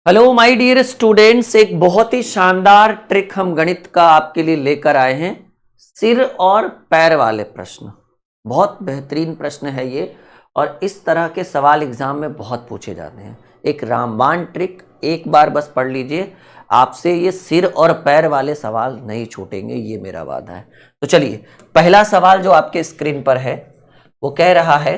Hello my dear students, एक बहुत ही शानदार ट्रिक हम गणित का आपके लिए लेकर आए हैं। सिर और पैर वाले प्रश्न, बहुत बेहतरीन प्रश्न है ये। और इस तरह के सवाल एग्जाम में बहुत पूछे जाते हैं। एक रामबाण ट्रिक, एक बार बस पढ़ लीजिए, आपसे ये सिर और पैर वाले सवाल नहीं छूटेंगे, ये मेरा वादा है। तो चलिए, पहला सवाल जो आपके स्क्रीन पर है वो कह रहा है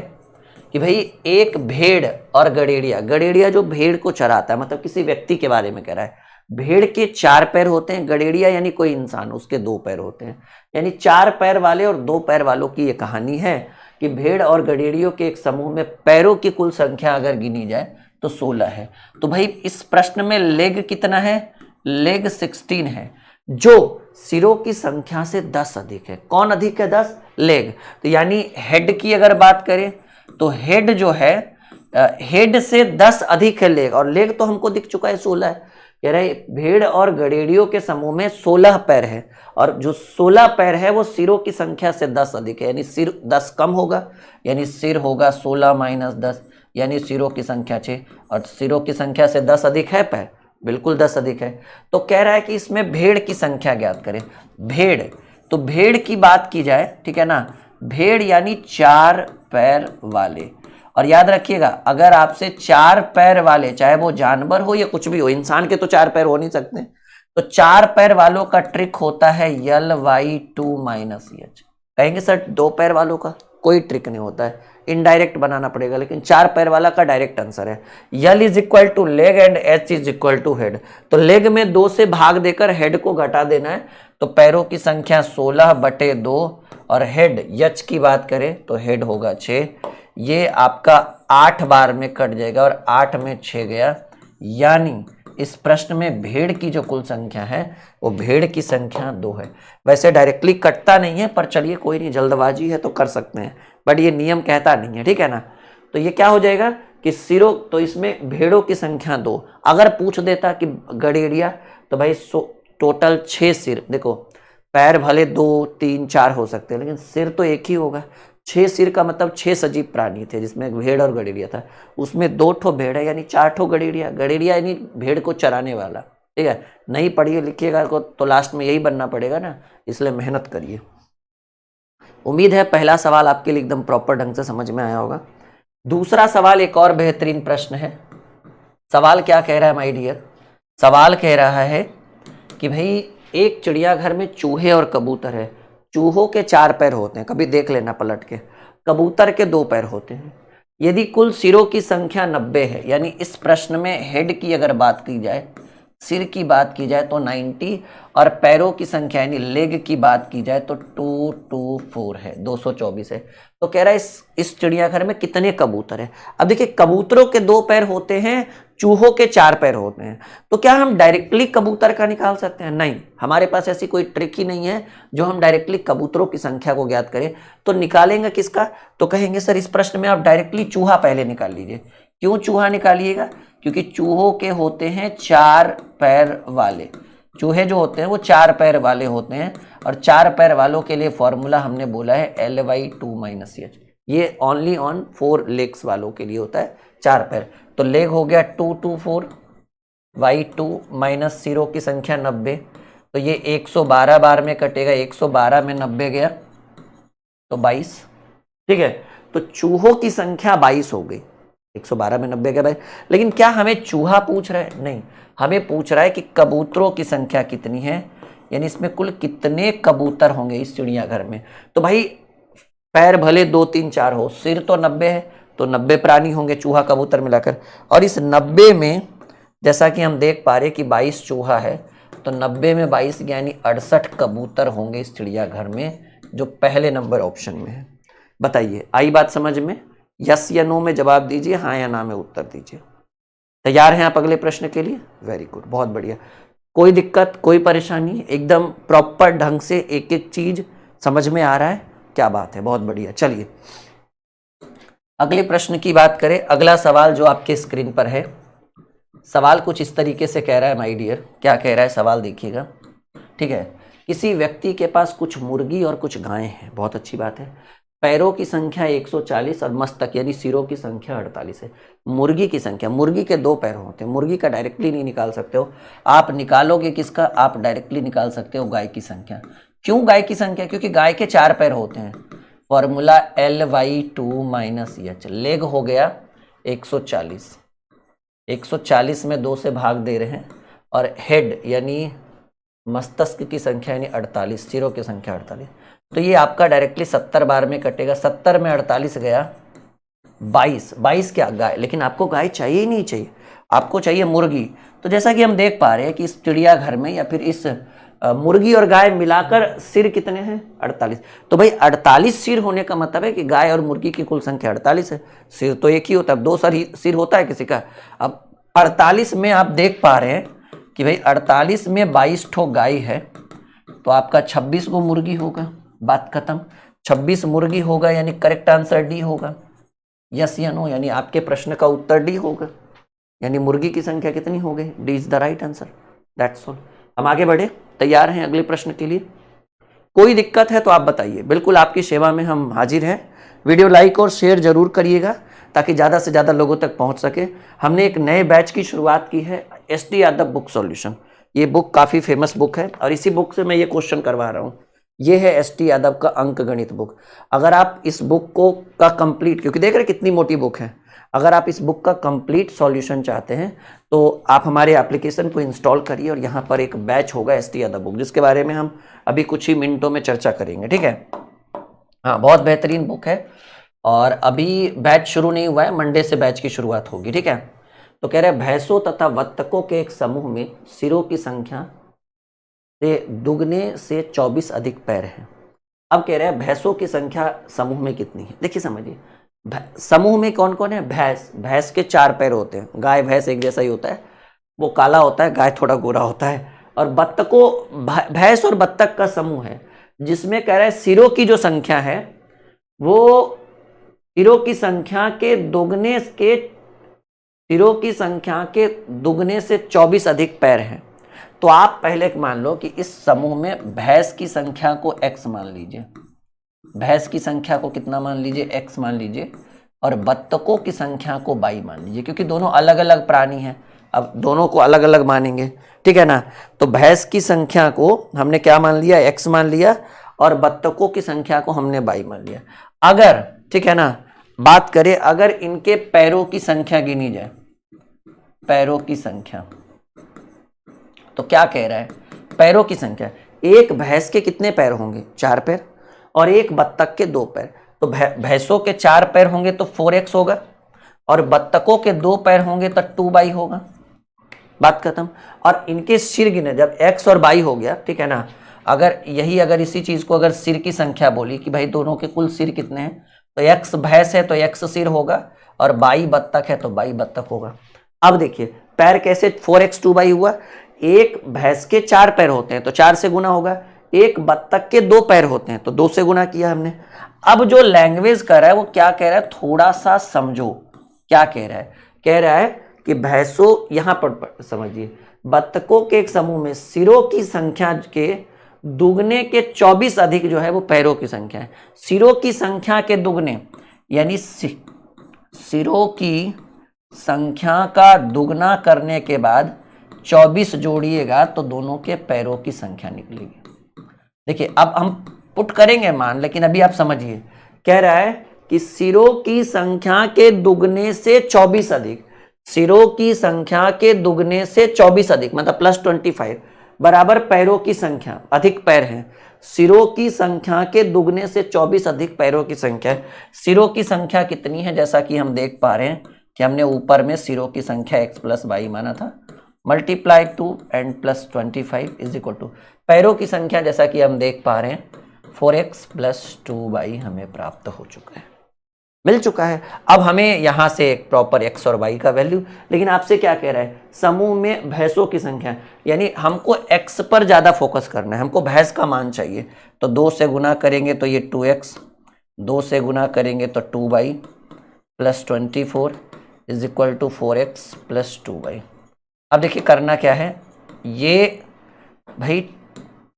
कि भाई एक भेड़ और गडेड़िया, गडेड़िया जो भेड़ को चराता है, मतलब किसी व्यक्ति के बारे में कह रहा है। भेड़ के 4 पैर होते हैं, गडेड़िया यानी कोई इंसान, उसके 2 पैर होते हैं। यानी 4 पैर वाले और 2 पैर वालों की ये कहानी है कि भेड़ और गडेड़ियों के एक समूह में पैरों की कुल संख्या अगर गिनी जाए तो 16 है। तो भाई इस प्रश्न में लेग कितना है? लेग 16 है, जो सिरों की संख्या से 10 अधिक है। कौन अधिक है? 10, लेग। तो यानी हेड की अगर बात करें तो हेड जो है, हेड से 10 अधिक है लेग, और लेग तो हमको दिख चुका है 16 है। कह रहे भेड़ और गडेड़ियों के समूह में 16 पैर है, और जो 16 पैर है वो सिरों की संख्या से 10 अधिक है। यानी सिर 10 कम होगा, यानी सिर होगा 16 माइनस 10, यानी सिरों की संख्या 6, और सिरों की संख्या से 10 अधिक है पैर, बिल्कुल 10 अधिक है। तो कह रहा है कि इसमें भेड़ की संख्या ज्ञात करें। भेड़, तो भेड़ की बात की जाए, ठीक है ना, भेड़ यानी 4 पैर वाले। और याद रखिएगा, अगर आपसे 4 पैर वाले, चाहे वो जानवर हो या कुछ भी हो, इंसान के तो 4 पैर हो नहीं सकते, तो 4 पैर वालों का ट्रिक होता है Ly2 माइनस एच। कहेंगे सर 2 पैर वालों का कोई ट्रिक नहीं होता है, इनडायरेक्ट बनाना पड़ेगा, लेकिन 4 पैर वाला का डायरेक्ट आंसर है। L is equal to leg and H is equal to head. तो लेग में 2 से भाग देकर हेड को घटा देना है, तो पैरों की संख्या 16/2, और हेड यच की बात करें तो हेड होगा 6। ये आपका 8 बार में कट जाएगा, और 8 में 6 गया। यानी इस प्रश्न में भेड़ की जो कुल संख्या है वो भेड़ की संख्या 2 है। वैसे डायरेक्टली कटता नहीं है, पर चलिए कोई नहीं, जल्दबाजी है तो कर सकते हैं, बट ये नियम कहता नहीं है, ठीक है ना। तो ये क्या हो जाएगा कि सिरों, तो इसमें भेड़ों की संख्या 2। अगर पूछ देता कि गडेड़िया, तो भाई टोटल 6 सिर। देखो पैर भले 2 3 4 हो सकते हैं, लेकिन सिर तो एक ही होगा। 6 सिर का मतलब 6 सजीव प्राणी थे, जिसमें भेड़ और गडेड़िया था। उसमें 2 ठो भेड़ है, यानी 4 ठो गडेड़िया। गडेड़िया यानी भेड़ को चराने वाला, ठीक है। नहीं पढ़िए लिखिएगा को तो लास्ट में यही बनना पड़ेगा ना, इसलिए मेहनत करिए। उम्मीद है पहला सवाल आपके लिए एकदम प्रॉपर ढंग से समझ में आया होगा। दूसरा सवाल एक और बेहतरीन प्रश्न है। सवाल क्या कह रहा है माय डियर? सवाल कह रहा है कि भाई एक चिड़ियाघर में चूहे और कबूतर है। चूहों के 4 पैर होते हैं, कभी देख लेना पलट के। कबूतर के 2 पैर होते हैं। यदि कुल सिरों की संख्या 90 है, यानी इस प्रश्न में हेड की अगर बात की जाए, सिर की बात की जाए तो 90, और पैरों की संख्या यानी लेग की बात की जाए तो 224 है, 224 है। तो कह रहा है इस चिड़ियाघर में कितने कबूतर हैं। अब देखिए, कबूतरों के 2 पैर होते हैं, चूहों के 4 पैर होते हैं। तो क्या हम डायरेक्टली कबूतर का निकाल सकते हैं? नहीं, हमारे पास ऐसी कोई ट्रिक ही नहीं है जो हम डायरेक्टली कबूतरों की संख्या को ज्ञात करें। तो निकालेंगे किसका? तो कहेंगे सर इस प्रश्न में आप डायरेक्टली चूहा पहले निकाल लीजिए। क्यों चूहा निकालिएगा? क्योंकि चूहों के होते हैं 4 पैर वाले। चूहे जो होते हैं वो 4 पैर वाले होते हैं, और 4 पैर वालों के लिए फॉर्मूला हमने बोला है Ly2 माइनस एच। ये ओनली ऑन 4 लेग्स वालों के लिए होता है, 4 पैर। तो लेग हो गया 224, y2 माइनस सिरों की संख्या 90। तो ये 112 बार में कटेगा, 112 में 90 गया तो 22, ठीक है। तो चूहों की संख्या 22 हो गई, 112 में 90 गया भाई। लेकिन क्या हमें चूहा पूछ रहा है? नहीं, हमें पूछ रहा है कि कबूतरों की संख्या कितनी है, यानी इसमें कुल कितने कबूतर होंगे इस चिड़ियाघर में। तो भाई पैर भले 2 3 4 हो, सिर तो 90 है, तो 90 प्राणी होंगे चूहा कबूतर मिलाकर। और इस 90 में जैसा कि हम देख पा रहे कि 22 चूहा है, तो 90 में 22 यानी 68 कबूतर होंगे इस चिड़ियाघर में, जो पहले नंबर ऑप्शन में है। बताइए, आई बात समझ में? यस या नो में जवाब दीजिए, हाँ या ना में उत्तर दीजिए। तैयार हैं आप अगले प्रश्न के लिए? वेरी गुड, बहुत बढ़िया। कोई दिक्कत, कोई परेशानी? एकदम प्रॉपर ढंग से एक एक चीज समझ में आ रहा है? क्या बात है, बहुत बढ़िया। चलिए अगले प्रश्न की बात करें। अगला सवाल जो आपके स्क्रीन पर है, सवाल कुछ इस तरीके से कह रहा है माय डियर। क्या कह रहा है सवाल देखिएगा, ठीक है। किसी व्यक्ति के पास कुछ मुर्गी और कुछ गायें हैं, बहुत अच्छी बात है। पैरों की संख्या 140 और मस्तक यानी सिरों की संख्या 48 है। मुर्गी की संख्या, मुर्गी के 2 पैर होते हैं, मुर्गी का डायरेक्टली नहीं निकाल सकते हो आप, निकालोगे किसका, आप डायरेक्टली निकाल सकते हो गाय की संख्या। क्यों गाय की संख्या, क्योंकि गाय के 4 पैर होते हैं। Formula Ly2 minus H, leg हो गया 140, 140 में 2 से भाग दे रहे हैं, और हेड यानी मस्तिष्क की संख्या यानी 48, सिरों की संख्या 48। तो ये आपका डायरेक्टली 70 बार में कटेगा, 70 में 48 गया 22, 22 क्या गाय, लेकिन आपको गाय चाहिए ही नहीं चाहिए, आपको चाहिए मुर्गी। तो जैसा कि हम देख पा रहे हैं कि इस चिड़ियाघर में या फिर इस मुर्गी और गाय मिलाकर सिर कितने हैं, 48। तो भाई 48 सिर होने का मतलब है कि गाय और मुर्गी की कुल संख्या 48 है। सिर तो एक ही होता है, 2 सिर होता है किसी का। अब 48 में आप देख पा रहे हैं कि भाई 48 में 22 ठो गाय है, तो आपका 26 गो मुर्गी होगा, बात खत्म। 26 मुर्गी होगा यानी करेक्ट आंसर डी होगा, यस या नो, यानी आपके प्रश्न का उत्तर डी होगा, यानी मुर्गी की संख्या कितनी हो गई, D is the right answer, that's all. हम आगे बढ़े, तैयार हैं अगले प्रश्न के लिए? कोई दिक्कत है तो आप बताइए, बिल्कुल आपकी सेवा में हम हाजिर हैं। वीडियो लाइक और शेयर जरूर करिएगा ताकि ज़्यादा से ज़्यादा लोगों तक पहुंच सके। हमने एक नए बैच की शुरुआत की है, एसटी यादव बुक सॉल्यूशन। ये बुक काफ़ी फेमस बुक है और इसी बुक से मैं ये क्वेश्चन करवा रहा हूँ। ये है एसटी यादव का अंक गणित बुक। अगर आप इस बुक को का कंप्लीट, क्योंकि देख रहे कितनी मोटी बुक है, अगर आप इस बुक का कंप्लीट सॉल्यूशन चाहते हैं तो आप हमारे एप्लीकेशन को इंस्टॉल करिए और यहाँ पर एक बैच होगा एसटी यादव बुक, जिसके बारे में हम अभी कुछ ही मिनटों में चर्चा करेंगे, ठीक है। हाँ, बहुत बेहतरीन बुक है और अभी बैच शुरू नहीं हुआ है, मंडे से बैच की शुरुआत होगी, ठीक है। तो कह रहे हैं भैंसों तथा बत्तकों के एक समूह में सिरों की संख्या से दुगने से 24 अधिक पैर हैं। अब कह रहे हैं भैंसों की संख्या समूह में कितनी है। देखिए समझिए, समूह में कौन कौन है, भैंस, भैंस के 4 पैर होते हैं, गाय भैंस एक जैसा ही होता है, वो काला होता है, गाय थोड़ा गोरा होता है। और बत्तकों, भैंस और बत्तख का समूह है जिसमें कह रहे हैं सिरों की जो संख्या है वो सिरों की संख्या के दुगने के, सिरों की संख्या के दुगने से 24 अधिक पैर हैं। तो आप पहले मान लो कि इस समूह में भैंस की संख्या को x मान लीजिए, भैंस की संख्या को कितना मान लीजिए, x मान लीजिए, और बत्तकों की संख्या को y मान लीजिए, क्योंकि दोनों अलग अलग प्राणी हैं, अब दोनों को अलग अलग मानेंगे, ठीक है ना। तो भैंस की संख्या को हमने क्या मान लिया, x मान लिया, और बत्तकों की संख्या को हमने y मान लिया। अगर, ठीक है ना, बात करें अगर इनके पैरों की संख्या गिनी जाए, पैरों की संख्या, तो क्या कह रहा है, पैरों की संख्या, एक भैंस के कितने पैर होंगे, 4 पैर, और एक बत्तख के 2 पैर। तो भैंसों के 4 पैर होंगे तो 4x होगा, और बत्तकों के 2 पैर होंगे तो 2y होगा, बात खत्म। और इनके सिर गिने, जब x और y हो गया, ठीक है ना, अगर इसी चीज को अगर सिर की संख्या बोली कि भाई दोनों के कुल सिर कितने हैं, तो x भैंस है तो x सिर होगा, और y बत्तख है तो y बत्तख होगा। अब देखिए पैर कैसे 4x 2y हुआ, एक भैंस के 4 पैर होते हैं तो 4 से गुना होगा, एक बत्तख के 2 पैर होते हैं तो 2 से गुना किया हमने। अब जो लैंग्वेज कर रहा है वो क्या कह रहा है, थोड़ा सा समझो, क्या कह रहा है, कह रहा है कि भैंसों, यहां पर समझिए, बत्तकों के एक समूह में सिरों की संख्या के दुगने के 24 अधिक जो है वो पैरों की संख्या है। सिरों की संख्या के दुगने यानी सिरों की संख्या का दुगना करने के बाद 24 जोड़िएगा तो दोनों के पैरों की संख्या निकलेगी। देखिए अब हम पुट करेंगे मान, लेकिन अभी आप समझिए, कह रहा है कि सिरों की संख्या के दुगने से 24 अधिक, सिरों की संख्या के दुगने से 24 अधिक मतलब +25 बराबर पैरों की संख्या, अधिक पैर हैं। सिरों की संख्या के दुगने से 24 अधिक पैरों की संख्या है। सिरों की संख्या कितनी है, जैसा कि हम देख पा रहे हैं कि हमने ऊपर में सिरों की संख्या x + y माना था, multiply 2 and +25 is equal to पैरों की संख्या, जैसा कि हम देख पा रहे हैं 4x + 2y हमें प्राप्त हो चुका है, मिल चुका है। अब हमें यहां से एक प्रॉपर x और y का वैल्यू, लेकिन आपसे क्या कह रहा है, समूह में भैंसों की संख्या, यानी हमको x पर ज्यादा फोकस करना है, हमको भैंस का मान चाहिए। तो 2 से गुना करेंगे तो ये 2x, 2 से गुना करेंगे तो 2y + 24 is equal to 4x + 2y। अब देखिए करना क्या है, ये भाई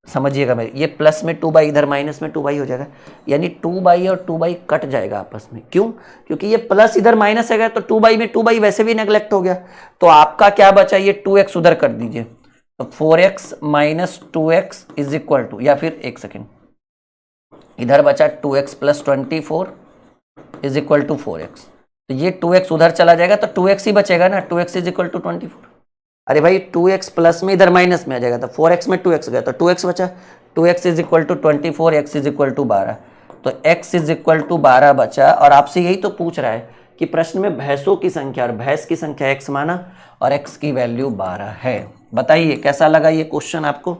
समझिएगा मेरे, ये प्लस में 2 बाई इधर माइनस में 2 बाई हो जाएगा, यानी 2 बाई और 2 बाई कट जाएगा आपस में। क्यों? क्योंकि ये प्लस इधर माइनस है तो 2 बाई में 2 बाई वैसे भी नेग्लेक्ट हो गया, तो आपका क्या बचा, ये 2x उधर कर दीजिए, तो 4x minus 2x is equal to, या फिर एक सेकेंड, इधर बचा 2x plus 24 is equal to 4x, तो ये 2x उधर चला जाएगा तो 2x ही बचेगा ना, 2x इज इक्वल टू 24। अरे भाई 2x प्लस में इधर माइनस में आ जाएगा, तो 4x में 2x गया तो 2x बचा, 2x is equal to 24, x is equal to 12, तो x इज इक्वल टू 12 बचा। और आपसे यही तो पूछ रहा है कि प्रश्न में भैंसों की संख्या, और भैंस की संख्या x माना और x की वैल्यू 12 है। बताइए कैसा लगा ये क्वेश्चन आपको?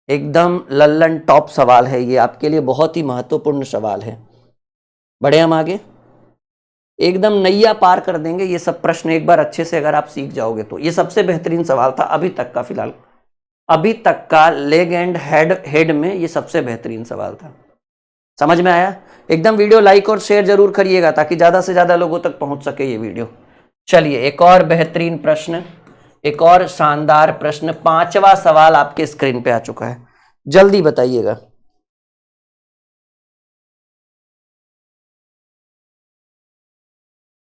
एकदम लल्लन टॉप सवाल है ये, आपके लिए बहुत ही महत्वपूर्ण सवाल है। बढ़े हम आगे, एकदम नैया पार कर देंगे ये सब प्रश्न एक बार अच्छे से अगर आप सीख जाओगे तो। ये सबसे बेहतरीन सवाल था अभी तक का, फिलहाल अभी तक का लेग एंड हेड में ये सबसे बेहतरीन सवाल था। समझ में आया? एकदम वीडियो लाइक और शेयर जरूर करिएगा ताकि ज्यादा से ज्यादा लोगों तक पहुंच सके ये वीडियो। चलिए एक और बेहतरीन प्रश्न, एक और शानदार प्रश्न, 5वां सवाल आपके स्क्रीन पे आ चुका है, जल्दी बताइएगा।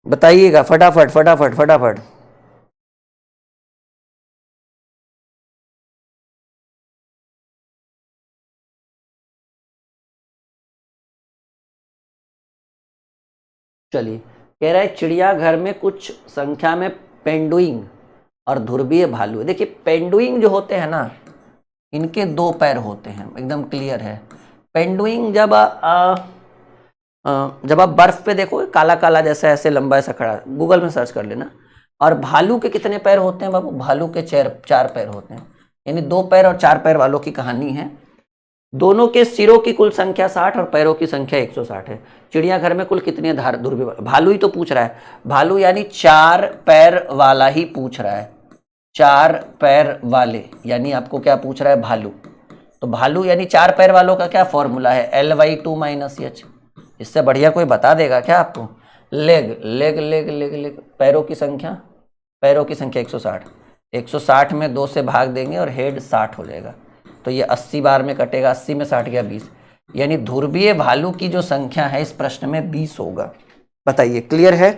बताइएगा फटाफट फटाफट फटाफट। चलिए, कह रहा है चिड़ियाघर में कुछ संख्या में पेंडुइंग और ध्रुवीय भालू है। देखिए पेंडुइंग जो होते हैं ना, इनके 2 पैर होते हैं, एकदम क्लियर है। पेंडुइंग जब आप बर्फ पे देखोगे काला काला जैसा ऐसे लंबा ऐसा खड़ा, गूगल में सर्च कर लेना। और भालू के कितने पैर होते हैं बाबू? भालू के 4 पैर होते हैं, यानी 2 पैर और 4 पैर वालों की कहानी है। दोनों के सिरों की कुल संख्या 60 और पैरों की संख्या 160 है। चिड़ियाघर में कुल कितने ध्रुवीय भालू ही तो पूछ रहा है, भालू यानी 4 पैर वाला ही पूछ रहा है, 4 पैर वाले, यानी आपको क्या पूछ रहा है? भालू। तो भालू यानी 4 पैर वालों का क्या फॉर्मूला है? Ly2 minus H. इससे बढ़िया कोई बता देगा क्या आपको? Leg leg leg leg leg, पैरों की संख्या, पैरों की संख्या 160, 160 में 2 से भाग देंगे और हेड 60 हो जाएगा, तो ये 80 बार में कटेगा, 80 में 60 गया 20, यानी ध्रुवीय भालू की जो संख्या है इस प्रश्न में 20 होगा। बताइए क्लियर है?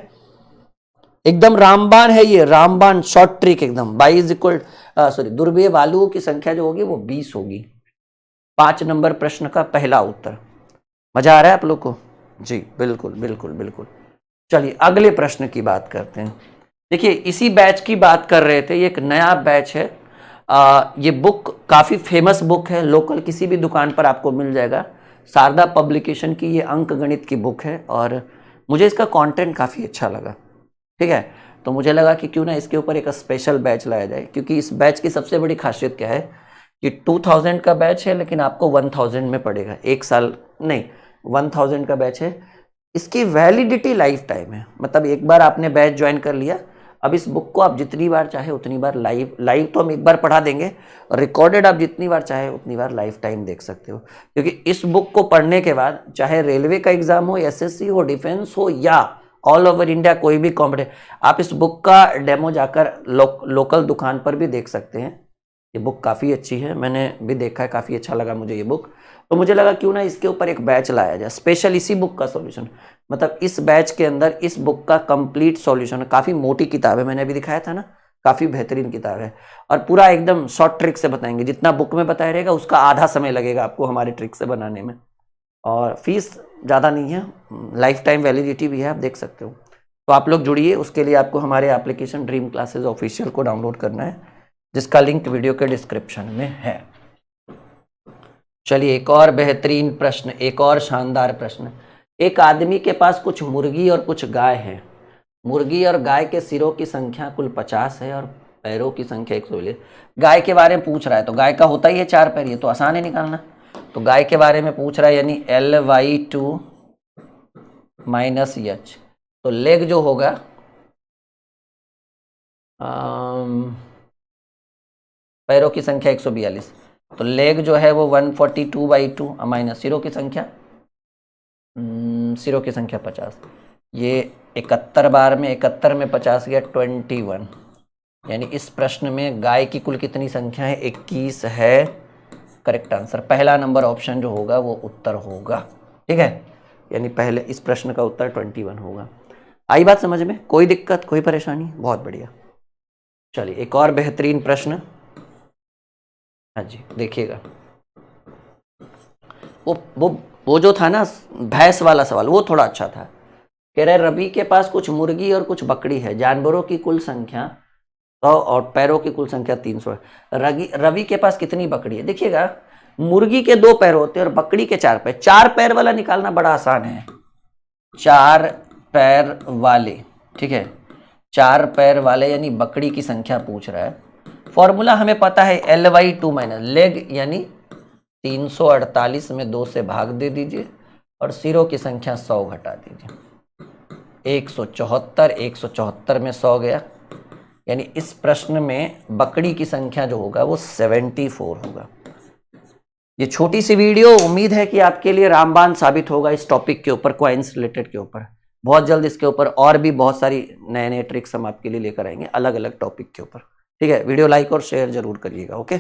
एकदम रामबाण है ये, रामबाण शॉर्ट ट्रिक एकदम। बाई इज इक्वल सॉरी, ध्रुवीय भालुओं की संख्या जो होगी वो 20 होगी। 5 नंबर प्रश्न का पहला उत्तर। मजा आ रहा है आप लोग को? जी बिल्कुल बिल्कुल बिल्कुल। चलिए अगले प्रश्न की बात करते हैं। देखिए इसी बैच की बात कर रहे थे, ये एक नया बैच है। ये बुक काफ़ी फेमस बुक है, लोकल किसी भी दुकान पर आपको मिल जाएगा। शारदा पब्लिकेशन की ये अंक गणित की बुक है और मुझे इसका कंटेंट काफ़ी अच्छा लगा, ठीक है। तो मुझे लगा कि क्यों ना इसके ऊपर एक स्पेशल बैच लाया जाए, क्योंकि इस बैच की सबसे बड़ी खासियत क्या है कि 2000 का बैच है लेकिन आपको 1000 में पड़ेगा, 1 साल नहीं 1000 का बैच है। इसकी वैलिडिटी लाइफ टाइम है, मतलब एक बार आपने बैच ज्वाइन कर लिया, अब इस बुक को आप जितनी बार चाहे उतनी बार लाइव तो हम एक बार पढ़ा देंगे, रिकॉर्डेड आप जितनी बार चाहे उतनी बार लाइफ टाइम देख सकते हो। क्योंकि इस बुक को पढ़ने के बाद चाहे रेलवे का एग्जाम हो, एसएससी हो, डिफेंस हो या ऑल ओवर इंडिया कोई भी कॉम्पिटिशन, आप इस बुक का डेमो जाकर लोकल दुकान पर भी देख सकते हैं। ये बुक काफ़ी अच्छी है, मैंने भी देखा है, काफ़ी अच्छा लगा मुझे ये बुक। तो मुझे लगा क्यों ना इसके ऊपर एक बैच लाया जाए स्पेशल इसी बुक का सॉल्यूशन, मतलब इस बैच के अंदर इस बुक का कंप्लीट सॉल्यूशन। काफ़ी मोटी किताब है, मैंने अभी दिखाया था ना, काफ़ी बेहतरीन किताब है और पूरा एकदम शॉर्ट ट्रिक से बताएंगे। जितना बुक में बताया रहेगा उसका आधा समय लगेगा आपको हमारे ट्रिक से बनाने में, और फीस ज़्यादा नहीं है, लाइफ टाइम वैलिडिटी भी है, आप देख सकते हो। तो आप लोग जुड़िए, उसके लिए आपको हमारे एप्लीकेशन ड्रीम क्लासेज ऑफिशियल को डाउनलोड करना है, जिसका लिंक वीडियो के डिस्क्रिप्शन में है। चलिए एक और बेहतरीन प्रश्न, एक और शानदार प्रश्न। एक आदमी के पास कुछ मुर्गी और कुछ गाय है। मुर्गी और गाय के सिरों की संख्या कुल 50 है और पैरों की संख्या 120। गाय के बारे में पूछ रहा है, तो गाय का होता ही है 4 पैर, ये तो आसान है निकालना। तो गाय के बारे में पूछ रहा है, यानी Ly2 माइनस एच, तो लेग जो होगा पैरों की संख्या 142, तो लेग जो है वो 142/2 माइनस सिरों की संख्या 50, ये 71 बार में 71 में 50 गया 21, यानी इस प्रश्न में गाय की कुल कितनी संख्या है? 21 है करेक्ट आंसर, पहला नंबर ऑप्शन जो होगा वो उत्तर होगा। ठीक है, यानी पहले इस प्रश्न का उत्तर 21 होगा। आई बात समझ में? कोई दिक्कत, कोई परेशानी? बहुत बढ़िया। चलिए एक और बेहतरीन प्रश्न। हाँ जी, देखिएगा, वो जो था ना भैंस वाला सवाल, वो थोड़ा अच्छा था। कह रहे रवि के पास कुछ मुर्गी और कुछ बकरी है, जानवरों की कुल संख्या 100 और पैरों की कुल संख्या 300 है। रवि के पास कितनी बकरी है? देखिएगा, मुर्गी के 2 पैर होते हैं और बकरी के 4 पैर। 4 पैर वाला निकालना बड़ा आसान है। 4 पैर वाले, ठीक है, 4 पैर वाले यानी बकरी की संख्या पूछ रहा है। फॉर्मूला हमें पता है LY2 माइनस लेग, यानी 348 में 2 से भाग दे दीजिए और सिरों की संख्या 100 घटा दीजिए। 174, 174 में 100 गया, यानी इस प्रश्न में बकरी की संख्या जो होगा वो 74 होगा। ये छोटी सी वीडियो उम्मीद है कि आपके लिए रामबाण साबित होगा इस टॉपिक के ऊपर, कॉइन्स रिलेटेड के ऊपर। बहुत जल्द इसके ऊपर और भी बहुत सारी नए नए ट्रिक्स हम आपके लिए लेकर आएंगे अलग अलग टॉपिक के ऊपर। ठीक है, वीडियो लाइक और शेयर जरूर करिएगा। ओके।